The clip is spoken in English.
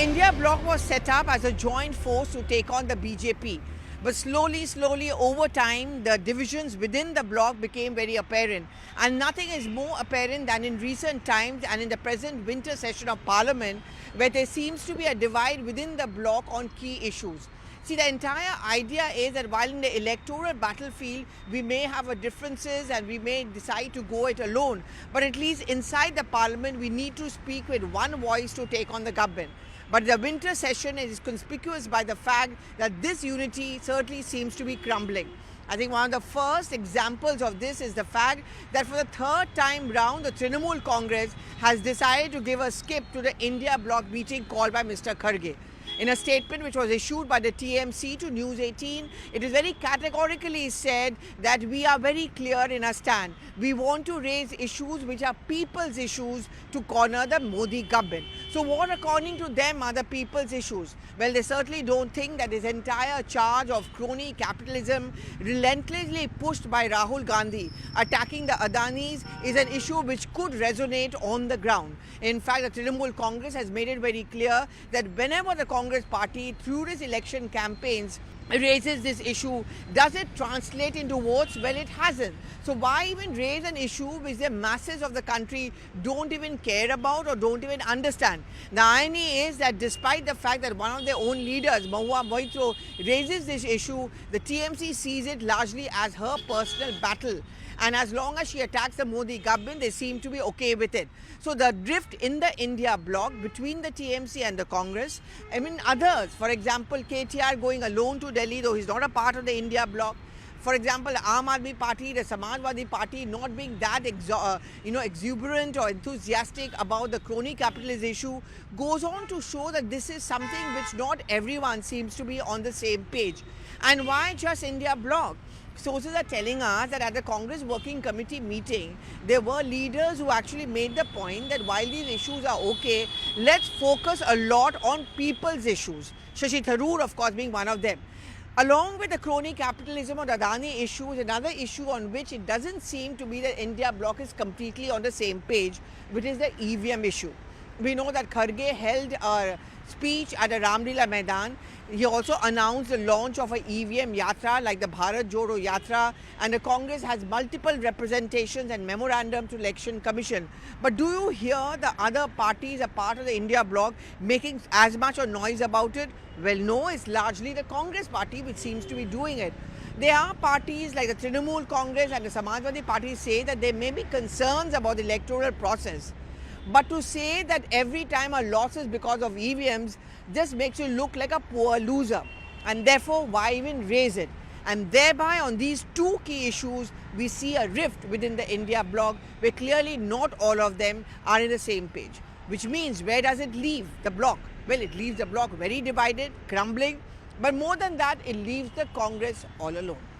India Bloc was set up as a joint force to take on the BJP. But slowly, over time, the divisions within the bloc became very apparent. And nothing is more apparent than in recent times and in the present winter session of Parliament, where there seems to be a divide within the bloc on key issues. See, the entire idea is that while in the electoral battlefield, we may have our differences and we may decide to go it alone, but at least inside the Parliament, we need to speak with one voice to take on the government. But the winter session is conspicuous by the fact that this unity certainly seems to be crumbling. I think one of the first examples of this is the fact that for the third time round, the Trinamool Congress has decided to give a skip to the India Bloc meeting called by Mr. Kharge. In a statement which was issued by the TMC to News 18, it is very categorically said that we are very clear in our stand. We want to raise issues which are people's issues to corner the Modi government. So what according to them are the people's issues? Well, they certainly don't think that this entire charge of crony capitalism relentlessly pushed by Rahul Gandhi attacking the Adanis is an issue which could resonate on the ground. In fact, the Trinamool Congress has made it very clear that whenever the Congress party through its election campaigns raises this issue, does it translate into votes? Well, it hasn't. So why even raise an issue which the masses of the country don't even care about or don't even understand? The irony is that despite the fact that one of their own leaders, Mahua Moitro, raises this issue, the TMC sees it largely as her personal battle. And as long as she attacks the Modi government, they seem to be okay with it. So the drift in the India bloc between the TMC and the Congress, I mean others, for example, KTR going alone to Delhi, though he's not a part of the India bloc. For example, the Aam Aadmi Party, the Samajwadi Party not being that exuberant or enthusiastic about the crony capitalist issue goes on to show that this is something which not everyone seems to be on the same page. And why just India bloc? Sources are telling us that at the Congress Working Committee meeting, there were leaders who actually made the point that while these issues are okay, let's focus a lot on people's issues. Shashi Tharoor, of course, being one of them. Along with the crony capitalism or the Adani issues, another issue on which it doesn't seem to be that India bloc is completely on the same page, which is the EVM issue. We know that Kharge held a speech at the Ramlila Maidan. He also announced the launch of an EVM Yatra like the Bharat Jodo Yatra, and the Congress has multiple representations and memorandum to Election Commission. But do you hear the other parties, a part of the India bloc, making as much a noise about it? Well, no, it's largely the Congress party which seems to be doing it. There are parties like the Trinamool Congress and the Samajwadi Party say that there may be concerns about the electoral process. But to say that every time a loss is because of EVMs just makes you look like a poor loser. And therefore, why even raise it? And thereby, on these two key issues, we see a rift within the India bloc where clearly not all of them are in the same page. Which means, where does it leave the bloc? Well, it leaves the bloc very divided, crumbling. But more than that, it leaves the Congress all alone.